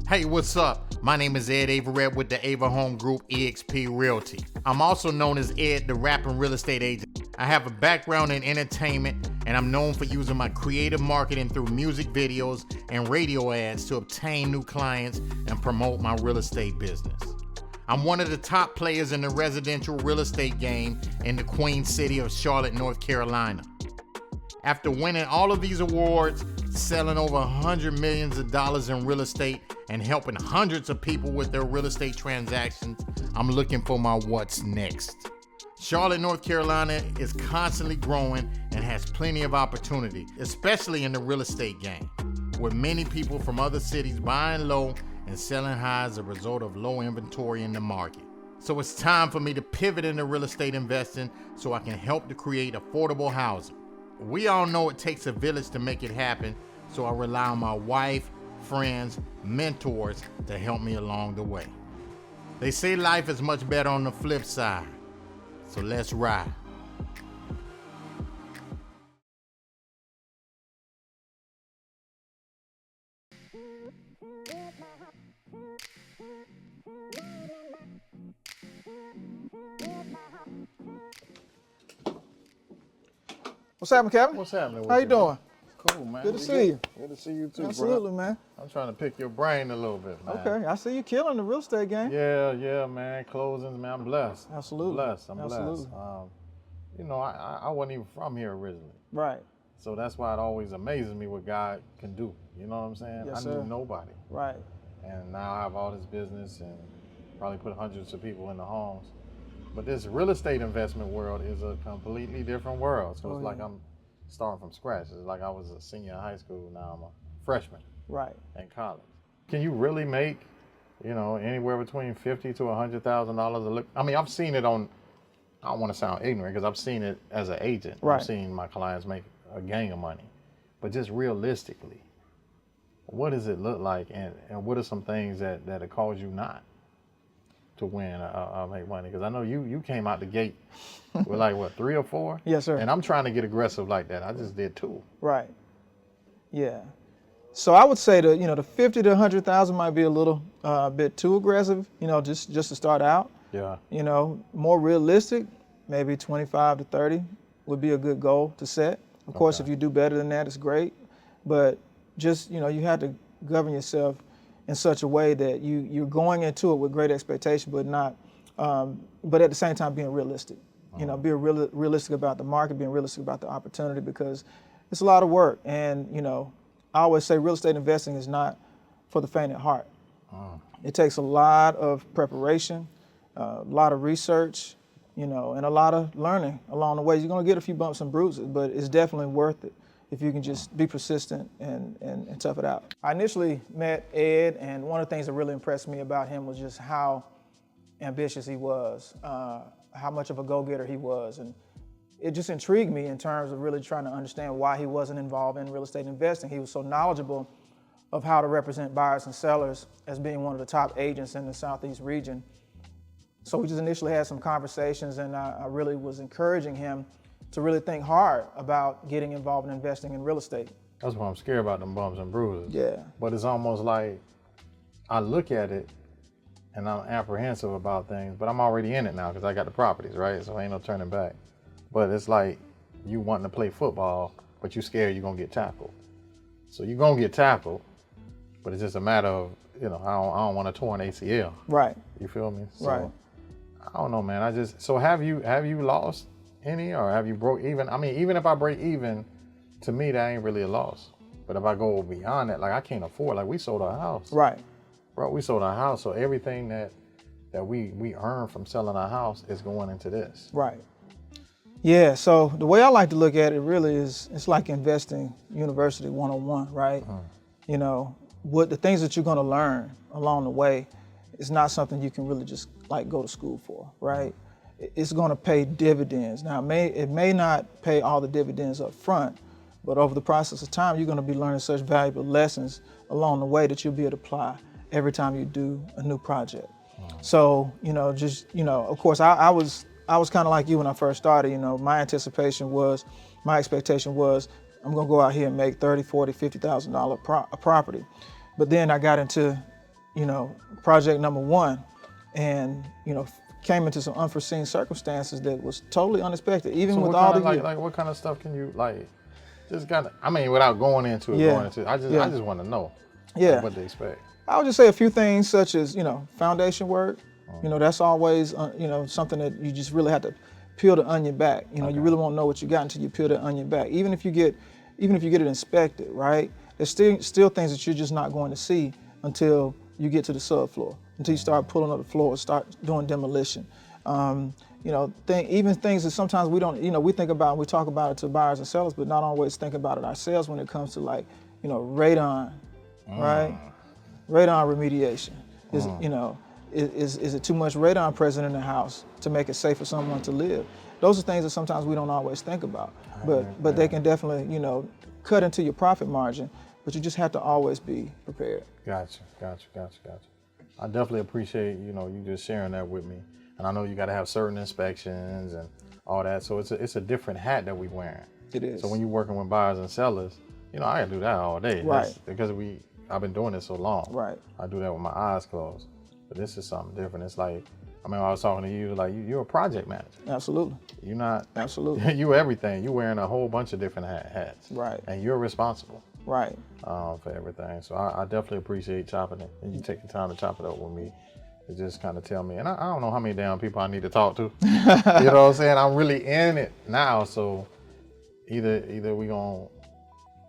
Hey, what's up? My name is Ed Averette with the Ava Home Group eXp Realty. I'm also known as Ed, the rapping real estate agent. I have a background in entertainment, and I'm known for using my creative marketing through music videos and radio ads to obtain new clients and promote my real estate business. I'm one of the top players in the residential real estate game in the Queen City of Charlotte, North Carolina. After winning all of these awards, selling over $100 million in real estate, and helping hundreds of people with their real estate transactions, I'm looking for my what's next. Charlotte, North Carolina is constantly growing and has plenty of opportunity, especially in the real estate game, with many people from other cities buying low and selling high as a result of low inventory in the market. So it's time for me to pivot into real estate investing so I can help to create affordable housing. We all know it takes a village to make it happen, so I rely on my wife, friends, mentors to help me along the way. They say life is much better on the flip side, so let's ride. What's happening, Kevin? What's happening with How you doing? Man? Cool, man. Good to see you. Good to see you too, Absolutely, bro. man. I'm trying to pick your brain a little bit, man. Okay, I see you killing the real estate game. Yeah, man. Closings, man. I'm blessed. Absolutely. I'm blessed. You know, I wasn't even from here originally. Right. So that's why it always amazes me what God can do. You know what I'm saying? Yes, I sir. knew nobody. Right. And now I have all this business and probably put hundreds of people in the homes. But this real estate investment world is a completely different world. So it's like I'm starting from scratch. It's like I was a senior in high school, now I'm a freshman in college. Can you really make, you know, anywhere between $50,000 to $100,000 I mean, I've seen it on, I don't want to sound ignorant because I've seen it as an agent. Right. I've seen my clients make a gang of money. But just realistically, what does it look like, and what are some things that it cause you not to win or make money? Because I know you came out the gate with like, what, 3 or 4? Yes, sir. And I'm trying to get aggressive like that. I just did 2. Right. Yeah. So I would say the 50 to 100,000 might be a little bit too aggressive, just to start out. Yeah. More realistic, maybe 25 to 30 would be a good goal to set. Of course, if you do better than that, it's great. But just, you have to govern yourself in such a way that you're going into it with great expectation, but not, but at the same time being realistic. Be realistic about the market, being realistic about the opportunity, because it's a lot of work. And, I always say real estate investing is not for the faint at heart. It takes a lot of preparation, a lot of research, and a lot of learning along the way. You're going to get a few bumps and bruises, but it's definitely worth it if you can just be persistent and tough it out. I initially met Ed, and one of the things that really impressed me about him was just how ambitious he was, how much of a go-getter he was. And it just intrigued me in terms of really trying to understand why he wasn't involved in real estate investing. He was so knowledgeable of how to represent buyers and sellers as being one of the top agents in the Southeast region. So we just initially had some conversations, and I really was encouraging him to really think hard about getting involved in investing in real estate. That's why I'm scared about them bumps and bruises. Yeah. But it's almost like I look at it and I'm apprehensive about things, but I'm already in it now because I got the properties, right? So ain't no turning back. But it's like you wanting to play football, but you scared you're gonna get tackled. So you're gonna get tackled, but it's just a matter of, I don't want a torn ACL. Right. You feel me? So, right. I don't know, man. So have you lost any, or have you broke even? I mean, even if I break even, to me that ain't really a loss. But if I go beyond that, like I can't afford, like we sold our house. Right. Bro, we sold our house, so everything that we earn from selling our house is going into this. Right. Yeah, so the way I like to look at it really is, it's like investing university 101, right? What the things that you're gonna learn along the way is not something you can really just like go to school for, right? It's gonna pay dividends. Now, it may not pay all the dividends up front, but over the process of time, you're gonna be learning such valuable lessons along the way that you'll be able to apply every time you do a new project. So, of course, I was kind of like you when I first started. My expectation was I'm gonna go out here and make $30,000, $40,000, $50,000 a property. But then I got into project number one, and came into some unforeseen circumstances that was totally unexpected. Even So with what all kind the of like what kind of stuff can you just kind of, I mean, without going into it, I just want to know what to expect. I would just say a few things such as foundation work. That's always something that you just really have to peel the onion back. You really won't know what you got until you peel the onion back. Even if you get it inspected, right? There's still things that you're just not going to see until you get to the subfloor, until you start pulling up the floor, start doing demolition. Even things that sometimes we don't, we think about, we talk about it to buyers and sellers, but not always think about it ourselves when it comes to radon, right? Radon remediation. Is it too much radon present in the house to make it safe for someone to live? Those are things that sometimes we don't always think about, but they can definitely, cut into your profit margin, but you just have to always be prepared. Gotcha. I definitely appreciate, you just sharing that with me. And I know you got to have certain inspections and all that. So it's a different hat that we wearing. It is. So when you're working with buyers and sellers, I gotta do that all day. Right. That's because I've been doing this so long. Right. I do that with my eyes closed. But this is something different. It's like, I was talking to you, like you're a project manager. Absolutely. You're not. Absolutely. You everything. You're wearing a whole bunch of different hats. Right. And you're responsible. Right. For everything. So I definitely appreciate chopping it. And you take the time to chop it up with me. To just kind of tell me. And I don't know how many damn people I need to talk to. You know what I'm saying? I'm really in it now. So either we gonna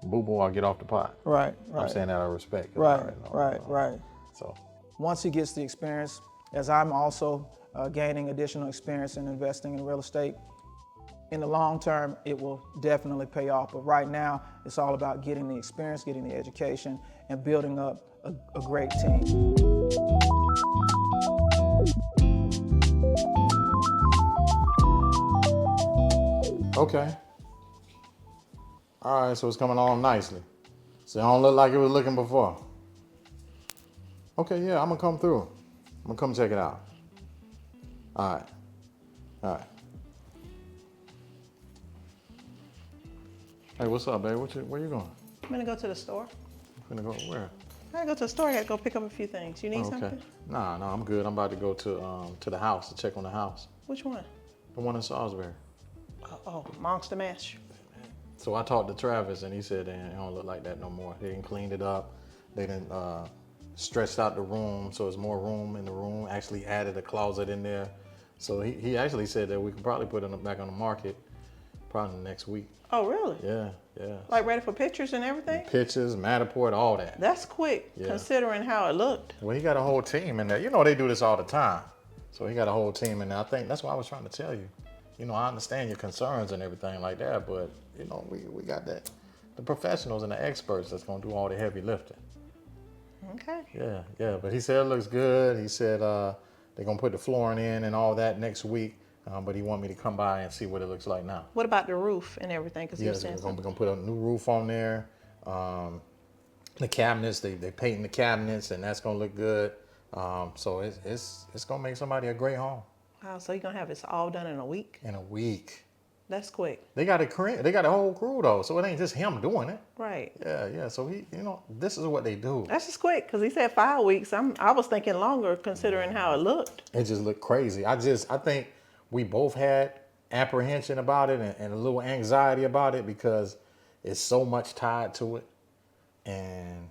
boo-boo or get off the pot. Right. I'm saying that out of respect. Right. So once he gets the experience, as I'm also gaining additional experience in investing in real estate, in the long term, it will definitely pay off. But right now, it's all about getting the experience, getting the education, and building up a great team. Okay. All right, so it's coming along nicely. So it don't look like it was looking before. Okay, yeah, I'm gonna come through. I'm gonna come check it out. All right. Hey, what's up, babe? Where you going? I'm gonna go to the store. Gonna go where? I gotta go to the store. I gotta go pick up a few things. You need something? Nah, I'm good. I'm about to go to the house to check on the house. Which one? The one in Salisbury. Monster Mash. So I talked to Travis and he said it don't look like that no more. They didn't cleaned it up. They didn't stretched out the room so there's more room in the room. Actually added a closet in there. So he actually said that we could probably put it back on the market probably next week. Oh, really? Yeah. Like ready for pictures and everything? Pictures, Matterport, all that. That's quick, considering how it looked. Well, he got a whole team in there. They do this all the time. So he got a whole team in there. I think that's what I was trying to tell you. I understand your concerns and everything like that, but, we got the professionals and the experts that's going to do all the heavy lifting. Okay. Yeah. But he said it looks good. He said they're going to put the flooring in and all that next week. But he wanted me to come by and see what it looks like now. What about the roof and everything? Because we're going to put a new roof on there. The cabinets, they painting the cabinets, and that's going to look good. So it's going to make somebody a great home. Wow, so you're going to have it all done in a week? In a week. That's quick. They got a whole crew, though, so it ain't just him doing it. Right. Yeah. So he, this is what they do. That's just quick, because he said 5 weeks. I was thinking longer, considering how it looked. It just looked crazy. I think we both had apprehension about it and a little anxiety about it because it's so much tied to it. And,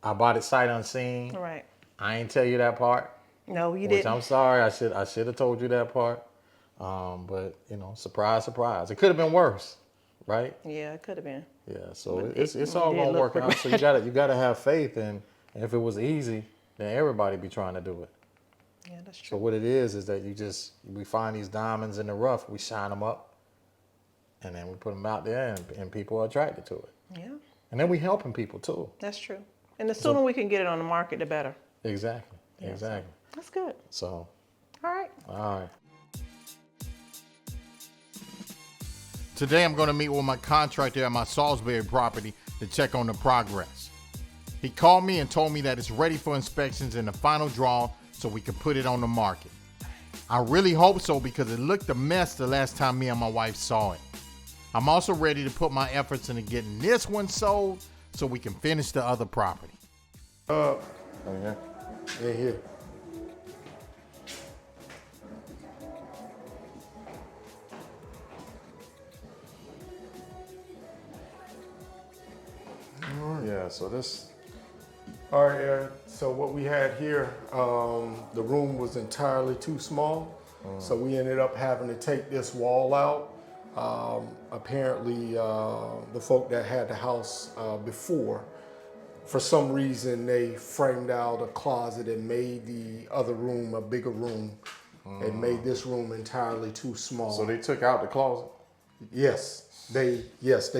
I bought it sight unseen. Right. I ain't tell you that part. No, you didn't. I'm sorry. I should have told you that part. But, surprise, surprise. It could have been worse, right? Yeah, it could have been. Yeah, so it's all going to work out. So you got to have faith. And if it was easy, then everybody be trying to do it. Yeah, that's true. So what it is that we find these diamonds in the rough, we shine them up, and then we put them out there, and people are attracted to it. Yeah. And then we helping people too. That's true. And the sooner we can get it on the market, the better. Exactly. Yeah, Exactly. So that's good. So. All right. Today I'm going to meet with my contractor at my Salisbury property to check on the progress. He called me and told me that it's ready for inspections in the final draw so we can put it on the market. I really hope so because it looked a mess the last time me and my wife saw it. I'm also ready to put my efforts into getting this one sold so we can finish the other property. Oh yeah. in here. Yeah. So this. All right, Aaron. So what we had here, the room was entirely too small, so we ended up having to take this wall out. Apparently, the folk that had the house before, for some reason, they framed out a closet and made the other room a bigger room, and made this room entirely too small. So they took out the closet. Yes, they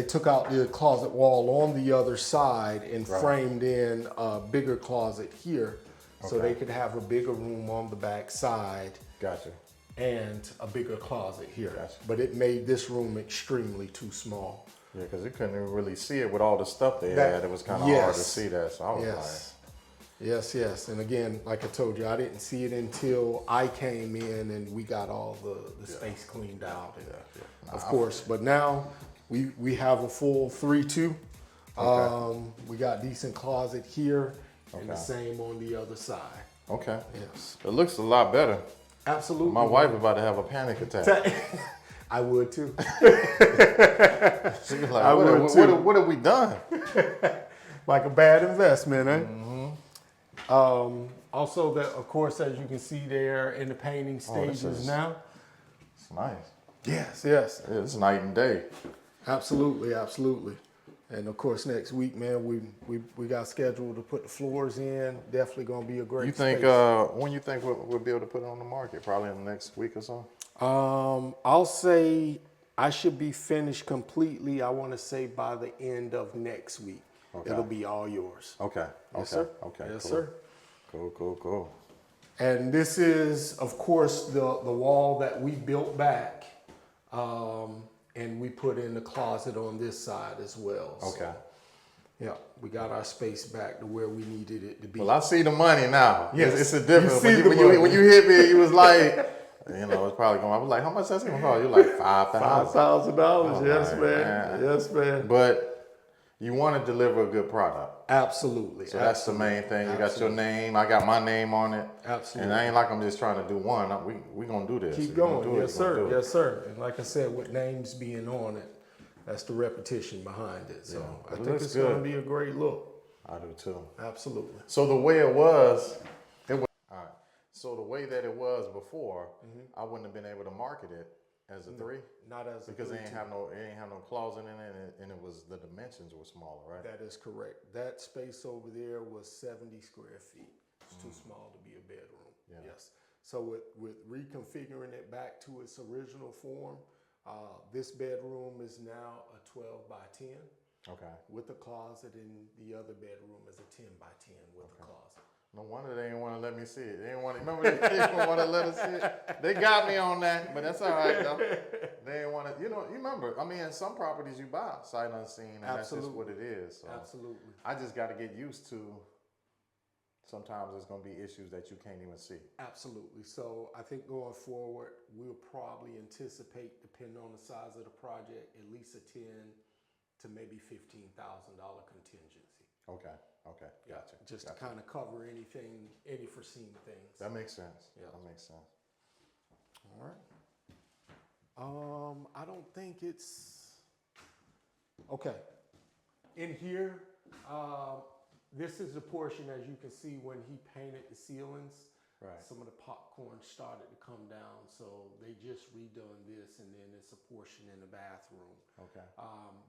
took out the closet wall on the other side and framed in a bigger closet here, so they could have a bigger room on the back side. Gotcha. And a bigger closet here. Gotcha. But it made this room extremely too small. Yeah, because you couldn't even really see it with all the stuff they had. It was kind of hard to see that. So I was Yes. And again, like I told you, I didn't see it until I came in and we got all the space cleaned out. And of course, but now we have a full 3-2. We got decent closet here and the same on the other side. Okay. Yes. It looks a lot better. Absolutely. My wife about to have a panic attack. I would too. She was like, what have we done? Like a bad investment, eh? Also, that of course, as you can see there in the painting stages now. It's nice. Yes. Yeah, it's night and day. Absolutely. And of course, next week, man, we got scheduled to put the floors in. Definitely gonna be a great. You think space. when you think we'll be able to put it on the market? Probably in the next week or so. I'll say I should be finished completely. I want to say by the end of next week. Okay. It'll be all yours. Okay. Yes, sir. Okay. Yes, cool. sir. Cool. And this is, of course, the wall that we built back, and we put in the closet on this side as well. So, Okay. yeah, we got our space back to where we needed it to be. Well, I see the money now. Yes. It's a difference. You see When you hit me, you was like, it's probably going. I was like, how much that's gonna cost? You're like $5,000. $5,000. Yes, right, man. Yes, man. But you want to deliver a good product. Absolutely. So that's the main thing. You got your name. I got my name on it. Absolutely. And I ain't like I'm just trying to do one. We gonna do this. Keep We gonna going. do it. Yes, We gonna sir. do it. Yes, sir. And like I said, with names being on it, that's the repetition behind it. So I think looks it's going to good. be a great look. I do too. Absolutely. So the way it was all right. So the way that it was before, I wouldn't have been able to market it as a 3. Not as Because a it ain't have no closet in it, and it was the dimensions were smaller, right? That is correct. That space over there was 70 square feet. It's too small to be a bedroom. Yeah. Yes. So with reconfiguring it back to its original form, this bedroom is now a 12 by 10 Okay. with a closet, and the other bedroom is a 10 by 10 with a closet. No wonder they didn't want to let me see it. They didn't want to. Remember, they didn't want to let us see it. They got me on that, but that's all right though. They didn't want to. You remember. I mean, in some properties you buy sight unseen, and that's just what it is. So Absolutely. I just got to get used to. Sometimes there's going to be issues that you can't even see. Absolutely. So I think going forward, we'll probably anticipate, depending on the size of the project, at least a $10,000 to maybe $15,000 contingency. Okay. Gotcha. Just to kind of cover any foreseen things. That makes sense. Yeah. That makes sense. All right. I don't think it's okay. In here, this is the portion, as you can see, when he painted the ceilings. Right. Some of the popcorn started to come down, so they just redone this, and then it's a portion in the bathroom. Okay.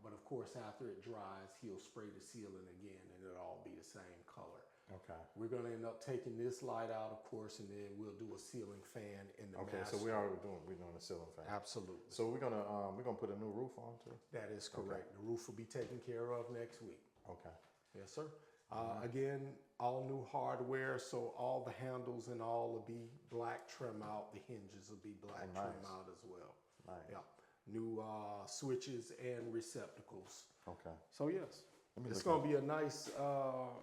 But of course, after it dries, he'll spray the ceiling again, and it'll all be the same color. Okay. We're gonna end up taking this light out, of course, and then we'll do a ceiling fan in the master. So we're doing the ceiling fan. Absolutely. So we're gonna put a new roof on too. That is correct. The roof will be taken care of next week. Okay. Yes, sir. Again, all new hardware, so all the handles and all will be black trim out. The hinges will be black trim out as well. Nice. Yeah. New switches and receptacles. Okay. So yes, it's gonna be a nice.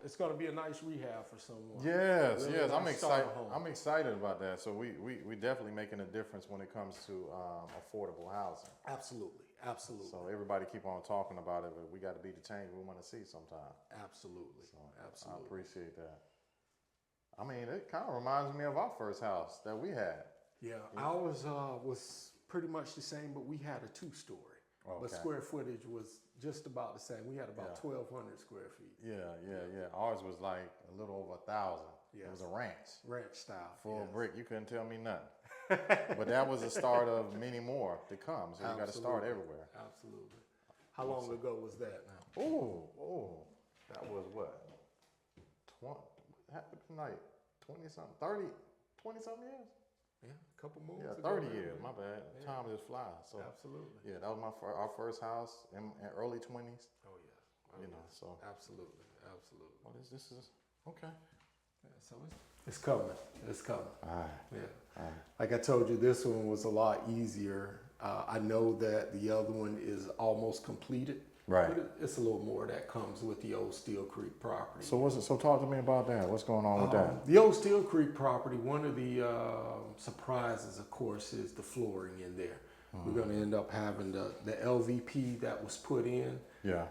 It's gonna be a nice rehab for someone. Yes, Really yes. nice I'm excited. starter home. I'm excited about that. So we definitely making a difference when it comes to affordable housing. Absolutely. Absolutely. So everybody keep on talking about it, but we got to be the change we want to see sometime. Absolutely. So Absolutely. I appreciate that. I mean, it kind of reminds me of our first house that we had. Yeah, ours was pretty much the same, but we had a 2-story. But Okay. square footage was just about the same. We had about 1,200 square feet. Yeah. Ours was like a little over 1,000. It was a ranch. Ranch style. Full brick. You couldn't tell me nothing. But that was the start of many more to come. So you got to start everywhere. Absolutely. How long ago was that now? Oh, that was what? 20, like 20-something, 30, 20-something years? Yeah, a couple more. Yeah, 30 years, my bad. Yeah. Time just flies. So, Absolutely. yeah, that was our first house in early 20s. Oh, yes. You know, so. Absolutely. Absolutely. What is this? Okay. Yeah, so it's coming. It's coming. All right. Yeah. Like I told you, this one was a lot easier. I know that the other one is almost completed. Right. But it's a little more that comes with the old Steel Creek property. So talk to me about that. What's going on with that? The old Steel Creek property, one of the surprises, of course, is the flooring in there. We're going to end up having the LVP that was put in. Yeah.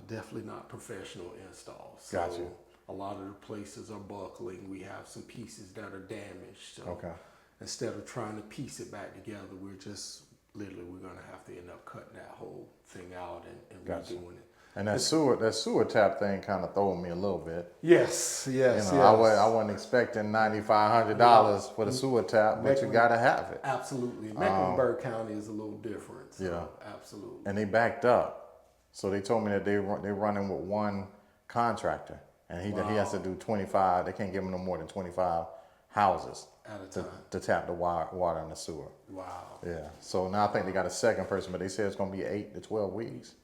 Definitely not professional installs. So Gotcha. a lot of the places are buckling. We have some pieces that are damaged. So Okay. instead of trying to piece it back together, we're going to have to end up cutting that whole thing out and Gotcha. redoing it. And that sewer tap thing kind of threw me a little bit. Yes. You know, I wasn't expecting $9,500 for the sewer tap, but you got to have it. Absolutely. Mecklenburg County is a little different. So Yeah. absolutely. And they backed up. So they told me that they're running with one contractor, and he has to do 25. They can't give him no more than 25 houses At a time. to tap the water in the sewer. Wow. Yeah. So now I think they got a second person, but they said it's going to be 8 to 12 weeks.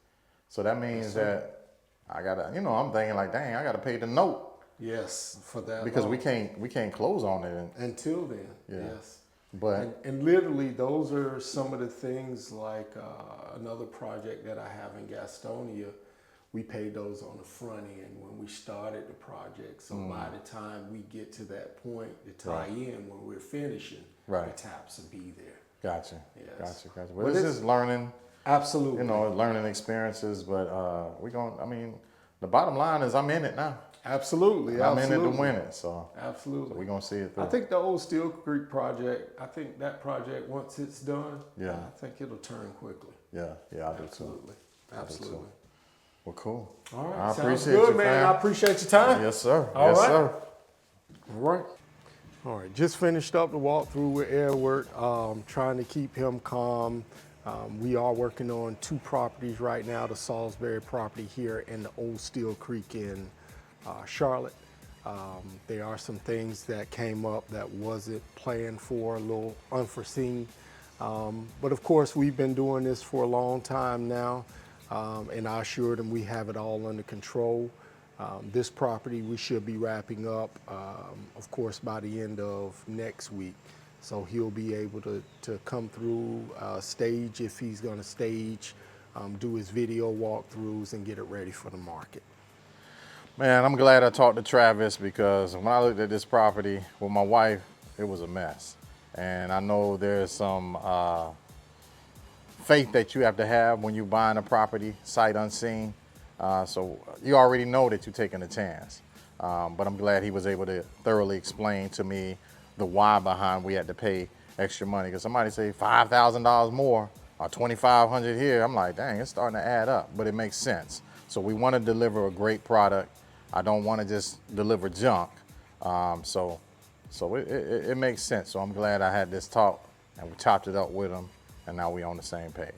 So that means that I gotta, I'm thinking like, dang, I gotta pay the note Yes, for that. because long. we can't close on it. Until then. Yeah. Yes. But And literally, those are some of the things like another project that I have in Gastonia. We paid those on the front end when we started the project. So by the time we get to that point to tie in when we're finishing, the taps will be there. gotcha. Yes. Gotcha. But Well, this it's- is learning, Absolutely. learning experiences. But the bottom line is I'm in it now. Absolutely. I'm in it to win it. So Absolutely. we're gonna see it through. I think the old Steel Creek project, that project, once it's done, Yeah. I think it'll turn quickly. Yeah, I do too. Absolutely. I do too. Absolutely. Well, cool. All right. I Sounds appreciate good, you, man. fam. I appreciate your time. Yes, sir. All yes, right. sir. All right. All right. Just finished up the walkthrough with Edward, trying to keep him calm. We are working on 2 properties right now, the Salisbury property here and the old Steel Creek in Charlotte. There are some things that came up that wasn't planned for, a little unforeseen. But of course, we've been doing this for a long time now, and I assured him we have it all under control. This property we should be wrapping up, of course, by the end of next week. So he'll be able to come through, stage if he's gonna stage, do his video walkthroughs and get it ready for the market. Man, I'm glad I talked to Travis because when I looked at this property with my wife, it was a mess. And I know there's some faith that you have to have when you're buying a property sight unseen. So you already know that you're taking a chance. But I'm glad he was able to thoroughly explain to me the why behind we had to pay extra money. Because somebody say $5,000 more or $2,500 here. I'm like, dang, it's starting to add up, but it makes sense. So we want to deliver a great product. I don't want to just deliver junk. So it makes sense. So I'm glad I had this talk and we chopped it up with him, and now we on the same page.